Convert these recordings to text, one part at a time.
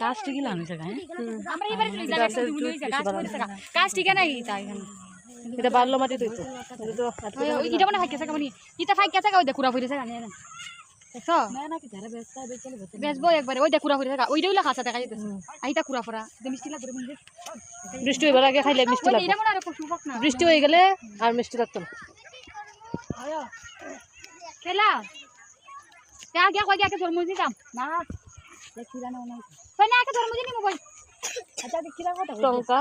গাছ ঠিকই লাগানো জায়গা আমরা এবারে চলে যাই গাছ তুমি লই যা গাছ করে থাকা গাছ ঠিক নাই তাই এখানে এটা বার্লো মাটি তো এটা মানে ফাইকে থাকা মানে এটা ফাইকে থাকা ওই দেখুরা ফিরে থাকা না দেখছো না না কি ধারে বেচতা বেচলে বতে বেচবো একবারে ওই দেখুরা ফিরে থাকা ওইটাই লা খাসা দেখা যাইতেছে আইতা কুরা ফরা মিষ্টি লাগবে মানে বৃষ্টি হইবার আগে খাইলে মিষ্টি লাগবে এটা মনে আর খুব সুফক না বৃষ্টি হয়ে গেলে আর মিষ্টি লাগতো না আয় কেলা क्या क्या कोई क्या के ধর্ম দিতাম না দেখিরা না না কই না কে ধর্ম দিনি মোবাইল আচ্ছা দেখিরা কথা টঙ্কা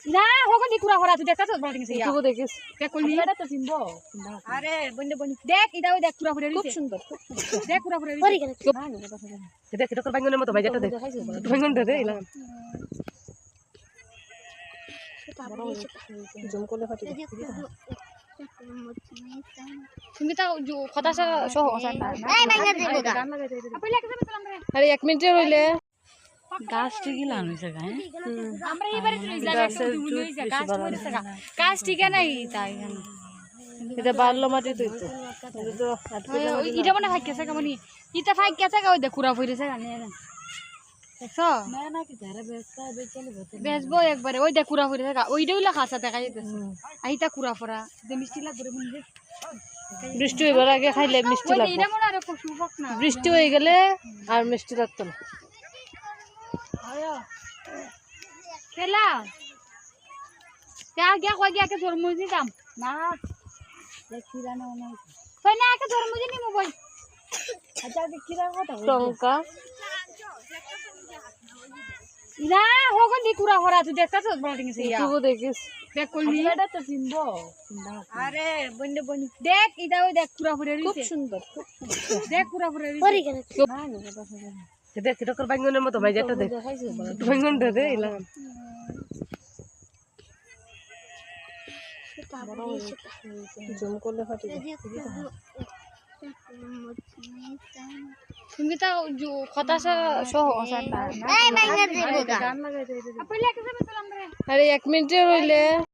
না হোগো দিকুরা ফরা তুই দেখছস বড় দিন সিয়া তুই দেখিস কে কইলি এটা তো চিনবো আরে বন্ধে বন্ধে দেখ এটা ওই দেখ কুরা ফরা খুব সুন্দর দেখ কুরা ফরা করি কেন দেখ এটা তোর বাঙ্গনের মতো ভাই যেটা দেখ বাঙ্গন দে ইলা জুম করলে ফাটি তুমি তো খতাসা সহ এই ভাঙা দেব গান লাগাই দে পয়লা কে যাবে আমরা আরে 1 মিনিটে হইলে গাছ ঠিকই লাগানো জায়গা আমরা এবারে চলে যাই গাছ তুমি লই যা গাছ করে থাকা গাছ ঠিক নাই তাই এখানে এটা বার্লো মাটি তো এটা মানে ফাইকে থাকা মানে এটা ফাইকে থাকা ওই দেখুরা ফিরে থাকা না দেখছো না না কি ধারে বেচতা বেচলে বতে বেচবো একবারে ওই দেখুরা ফিরে থাকা ওইটাই লা খাসা দেখা যাইতেছে আইতা কুরা ফরা যে মিষ্টি লাগবে মানে বৃষ্টি হইবার আগে খাইলে মিষ্টি লাগবে এটা মনে আর খুব সুফক না বৃষ্টি হয়ে গেলে আর মিষ্টি লাগতো না আয় কেলা क्या कोई क्या के ধর্ম দিতাম না দেখিরা না না কই না কে ধর্ম দিনি মোবাইল আচ্ছা দেখিরা কথা টঙ্কা না হোগো দিকুরা ফরা তুই দেখছস বড় দিন সিয়া তুই দেখিস দেখ কইলি এটা তো চিনবো আরে বন্ধে বন্ধে দেখ এটা ওই দেখ কুরা ফরা খুব সুন্দর দেখ কুরা ফরা করি কেন দেখ এটা তোর বাঙ্গনের মতো ভাই যেটা দেখ বাঙ্গন দে ইলা জুম করলে ফাটি তুমি তো খতাসা সহ এই ভাঙা দেব গান লাগাই দে পয়লা কে যাবে আমরা আরে 1 মিনিটে হইলে